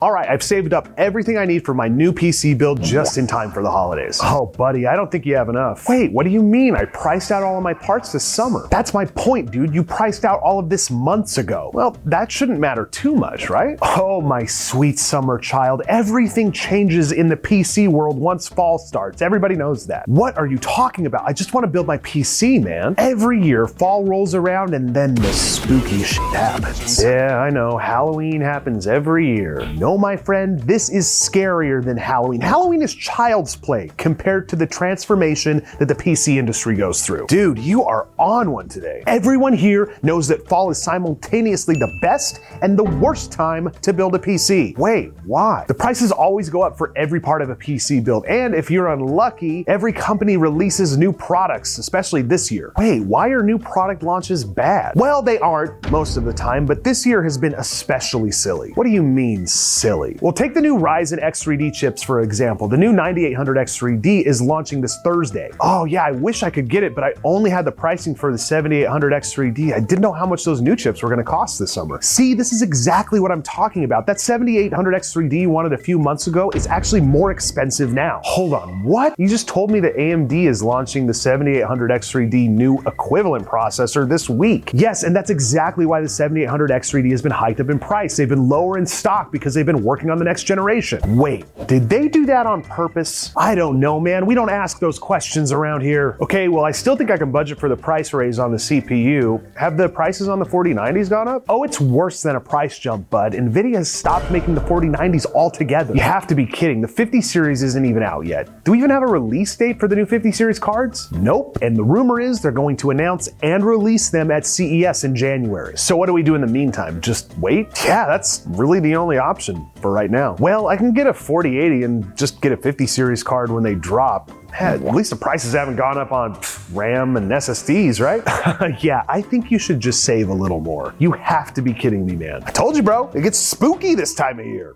All right, I've saved up everything I need for my new PC build just in time for the holidays. Oh, buddy, I don't think you have enough. Wait, what do you mean? I priced out all of my parts this summer. That's my point, dude. You priced out all of this months ago. Well, that shouldn't matter too much, right? Oh, my sweet summer child. Everything changes in the PC world once fall starts. Everybody knows that. What are you talking about? I just want to build my PC, man. Every year, fall rolls around and then the spooky shit happens. Yeah, I know. Halloween happens every year. No, my friend, this is scarier than Halloween. Halloween is child's play compared to the transformation that the PC industry goes through. Dude, you are on one today. Everyone here knows that fall is simultaneously the best and the worst time to build a PC. Wait, why? The prices always go up for every part of a PC build, and if you're unlucky, every company releases new products, especially this year. Wait, why are new product launches bad? Well, they aren't most of the time, but this year has been especially silly. What do you mean, silly? Well, take the new Ryzen X3D chips for example. The new 9800X3D is launching this Thursday. Oh yeah, I wish I could get it, but I only had the pricing for the 7800X3D. I didn't know how much those new chips were gonna cost this summer. See, this is exactly what I'm talking about. That 7800X3D you wanted a few months ago is actually more expensive now. Hold on, what? You just told me that AMD is launching the 7800X3D new equivalent processor this week. Yes, and that's exactly why the 7800X3D has been hiked up in price. They've been lower in stock because they've been working on the next generation. Wait, did they do that on purpose? I don't know, man. We don't ask those questions around here. Okay, well, I still think I can budget for the price raise on the CPU. Have the prices on the 4090s gone up? Oh, it's worse than a price jump, bud. NVIDIA has stopped making the 4090s altogether. You have to be kidding. The 50 series isn't even out yet. Do we even have a release date for the new 50 series cards? Nope. And the rumor is they're going to announce and release them at CES in January. So what do we do in the meantime? Just wait? Yeah, that's really the only option for right now. Well, I can get a 4080 and just get a 50 series card when they drop. At least the prices haven't gone up on RAM and SSDs, right? Yeah, I think you should just save a little more. You have to be kidding me, man. I told you, bro, it gets spooky this time of year.